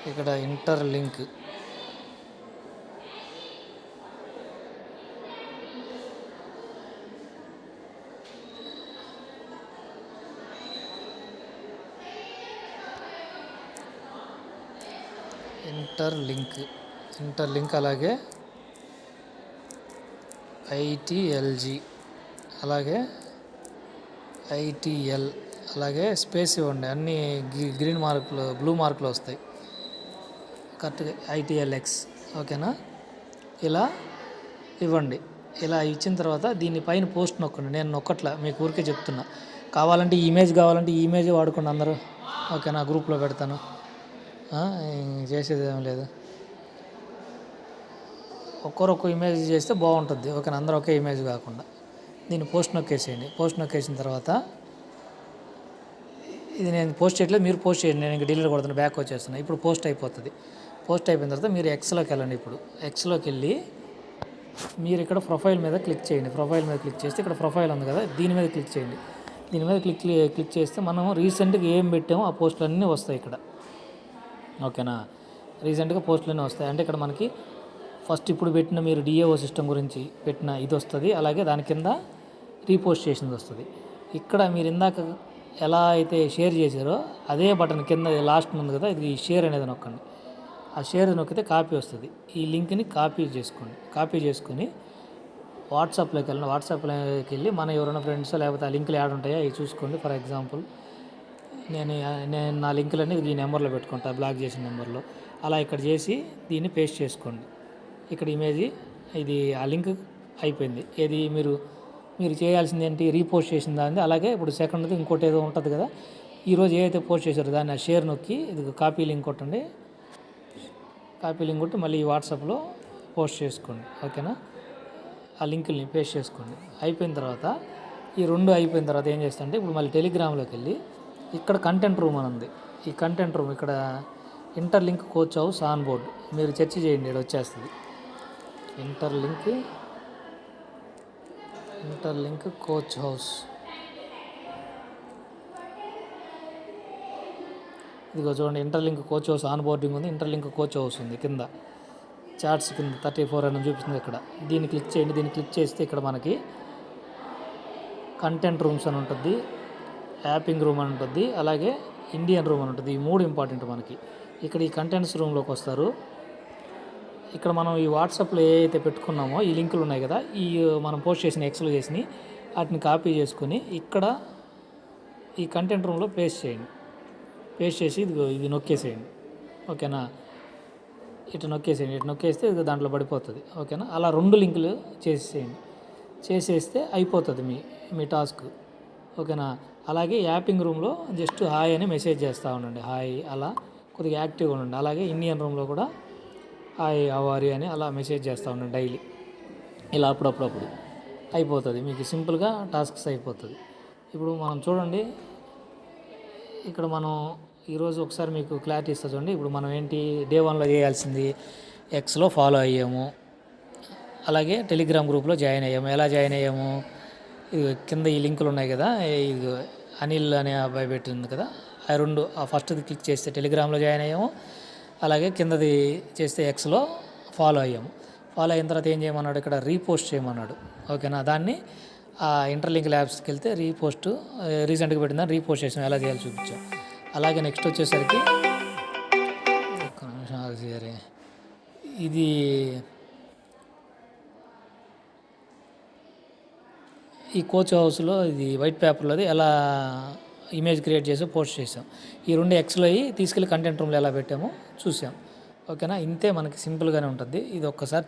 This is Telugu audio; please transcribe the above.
ఇక్కడ ఇంటర్ లింక్ అలాగే ఐటీఎల్జీ అలాగే ఐటీఎల్ అలాగే స్పేస్ ఇవ్వండి. అన్నీ గ్రీన్ మార్కులు బ్లూ మార్కులు వస్తాయి కరెక్ట్గా. ఐటీఎల్ఎక్స్ ఓకేనా. ఇలా ఇవ్వండి. ఇలా ఇచ్చిన తర్వాత దీన్ని పైన పోస్ట్ నొక్కండి. నేను నొక్కట్లా, మీకు ఊరికే చెప్తున్నా. కావాలంటే ఈ ఇమేజ్ వాడుకోండి అందరూ. ఓకేనా, గ్రూప్లో పెడతాను. చేసేది ఏం లేదు, ఒక్కరొక్క ఇమేజ్ చేస్తే బాగుంటుంది. ఓకేనా, అందరూ ఒకే ఇమేజ్ కాకుండా. దీన్ని పోస్ట్ నొక్కేసేయండి. పోస్ట్ నొక్కేసిన తర్వాత ఇది నేను పోస్ట్ చేయట్లేదు, మీరు పోస్ట్ చేయండి. నేను ఇంకా డిలీట్ కొడుతున్నా, బ్యాక్ వచ్చేస్తున్నా. ఇప్పుడు పోస్ట్ అయిపోతుంది. పోస్ట్ అయిపోయిన తర్వాత మీరు ఎక్స్లోకి వెళ్ళండి. ఇప్పుడు ఎక్స్లోకి వెళ్ళి మీరు ఇక్కడ ప్రొఫైల్ మీద క్లిక్ చేయండి. ప్రొఫైల్ మీద క్లిక్ చేస్తే ఇక్కడ ప్రొఫైల్ ఉంది కదా, దీని మీద క్లిక్ చేయండి. దీని మీద క్లిక్ చేస్తే మనం రీసెంట్గా ఏం పెట్టామో ఆ పోస్టులు అన్నీ వస్తాయి ఇక్కడ. ఓకేనా, రీసెంట్గా పోస్టులన్నీ వస్తాయి. అంటే ఇక్కడ మనకి ఫస్ట్ ఇప్పుడు పెట్టిన మీరు డిఏఓ సిస్టమ్ గురించి పెట్టిన ఇది వస్తుంది. అలాగే దాని కింద రీపోస్ట్ చేసింది వస్తుంది. ఇక్కడ మీరు ఇందాక ఎలా అయితే షేర్ చేశారో అదే బటన్ కింద లాస్ట్ ఉంది కదా, ఇది షేర్ అనేది నొక్కండి. ఆ షేర్ నొక్కితే కాపీ వస్తుంది. ఈ లింక్ని కాపీ చేసుకోండి. కాపీ చేసుకొని వాట్సాప్లోకి వెళ్ళండి. వాట్సాప్లోకి వెళ్ళి మన ఎవరైనా ఫ్రెండ్స్ లేకపోతే ఆ లింకులు యాడ్ ఉంటాయో అవి చూసుకోండి. ఫర్ ఎగ్జాంపుల్ నేను నా లింకులన్నీ ఈ నెంబర్లో పెట్టుకుంటా, బ్లాక్ చేసిన నెంబర్లో. అలా ఇక్కడ చేసి దీన్ని పేస్ట్ చేసుకోండి. ఇక్కడ ఇమేజ్ ఇది ఆ లింక్ అయిపోయింది. ఏది మీరు చేయాల్సింది ఏంటి, రీపోస్ట్ చేసిన దాన్ని. అలాగే ఇప్పుడు సెకండ్ది ఇంకోటి ఏదో ఉంటుంది కదా, ఈరోజు ఏదైతే పోస్ట్ చేశారో దాన్ని ఆ షేర్ నొక్కి ఇది కాపీ లింక్ కొట్టండి. కాపీ లింక్ కొట్టి మళ్ళీ ఈ వాట్సాప్లో పోస్ట్ చేసుకోండి. ఓకేనా, ఆ లింకుల్ని పేస్ట్ చేసుకోండి. అయిపోయిన తర్వాత ఈ రెండు అయిపోయిన తర్వాత ఏం చేస్తారంటే ఇప్పుడు మళ్ళీ టెలిగ్రామ్లోకి వెళ్ళి ఇక్కడ కంటెంట్ రూమ్ అని ఉంది. ఈ కంటెంట్ రూమ్ ఇక్కడ interlink coach house on board మీరు సెర్చ్ చేయండి, ఇక్కడ వచ్చేస్తుంది. Interlink coach house. ఇదిగో చూడండి, interlink coach house on boarding ఉంది. ఇంటర్లింక్ కోచ్ హౌస్ ఉంది కింద, చార్ట్స్ కింద 34 అని చూపిస్తుంది ఇక్కడ. దీన్ని క్లిక్ చేయండి. దీన్ని క్లిక్ చేస్తే ఇక్కడ మనకి కంటెంట్ రూమ్స్ అని ఉంటుంది, యాపింగ్ రూమ్ అని ఉంటుంది, అలాగే ఇండియన్ రూమ్ అని ఉంటుంది. ఈ మూడు ఇంపార్టెంట్ మనకి. ఇక్కడ ఈ కంటెంట్స్ రూమ్లోకి వస్తారు. ఇక్కడ మనం ఈ వాట్సాప్లో ఏ అయితే పెట్టుకున్నామో ఈ లింకులు ఉన్నాయి కదా, ఈ మనం పోస్ట్ చేసిన ఎక్స్లో చేసినవి వాటిని కాపీ చేసుకొని ఇక్కడ ఈ కంటెంట్ రూమ్లో పేస్ట్ చేయండి. పేస్ట్ చేసి ఇది నొక్కేసేయండి. ఓకేనా, ఇటు నొక్కేస్తే ఇది దాంట్లో పడిపోతుంది. ఓకేనా, అలా 2 లింకులు చేసేస్తే అయిపోతుంది మీ టాస్క్. ఓకేనా, అలాగే యాపింగ్ రూమ్లో జస్ట్ హాయ్ అని మెసేజ్ చేస్తూ ఉండండి. హాయ్, అలా కొద్దిగా యాక్టివ్గా ఉండండి. అలాగే ఇండియన్ రూమ్లో కూడా హాయ్ హౌ అని అలా మెసేజ్ చేస్తూ ఉండండి డైలీ. ఇలా అప్పుడప్పుడు అయిపోతుంది మీకు, సింపుల్గా టాస్క్స్ అయిపోతుంది. ఇప్పుడు మనం చూడండి, ఇక్కడ మనం ఈరోజు ఒకసారి మీకు క్లారిటీ ఇస్తా చూడండి. ఇప్పుడు మనం ఏంటి డే 1లో చేయాల్సింది, ఎక్స్లో ఫాలో అయ్యాము, అలాగే టెలిగ్రామ్ గ్రూప్లో జాయిన్ అయ్యాము. ఎలా జాయిన్ అయ్యాము, కింద ఈ లింకులు ఉన్నాయి కదా, ఇది అనిల్ అనే అబ్బాయి పెట్టింది కదా, ఆ ఫస్ట్ది క్లిక్ చేస్తే టెలిగ్రామ్లో జాయిన్ అయ్యాము, అలాగే కిందది చేస్తే ఎక్స్లో ఫాలో అయ్యాము. ఫాలో అయిన తర్వాత ఏం చేయమన్నాడు, ఇక్కడ రీపోస్ట్ చేయమన్నాడు. ఓకేనా, దాన్ని ఆ ఇంటర్లింక్ ల్యాబ్స్కి వెళ్తే రీసెంట్గా పెట్టిందా రీపోస్ట్ చేసాం, ఎలా చేయాలో చూపించాం. అలాగే నెక్స్ట్ వచ్చేసరికి ఒక్క నిమిషం ఆగి, ఇది ఈ కోచ్ హౌస్లో ఇది వైట్ పేపర్లోది ఎలా ఇమేజ్ క్రియేట్ చేసి పోస్ట్ చేసాం. ఈ 2 ఎక్స్లో తీసుకెళ్ళి కంటెంట్ రూమ్లో ఎలా పెట్టామో చూసాం. ఓకేనా, ఇంతే, మనకి సింపుల్గానే ఉంటుంది. ఇది ఒక్కసారి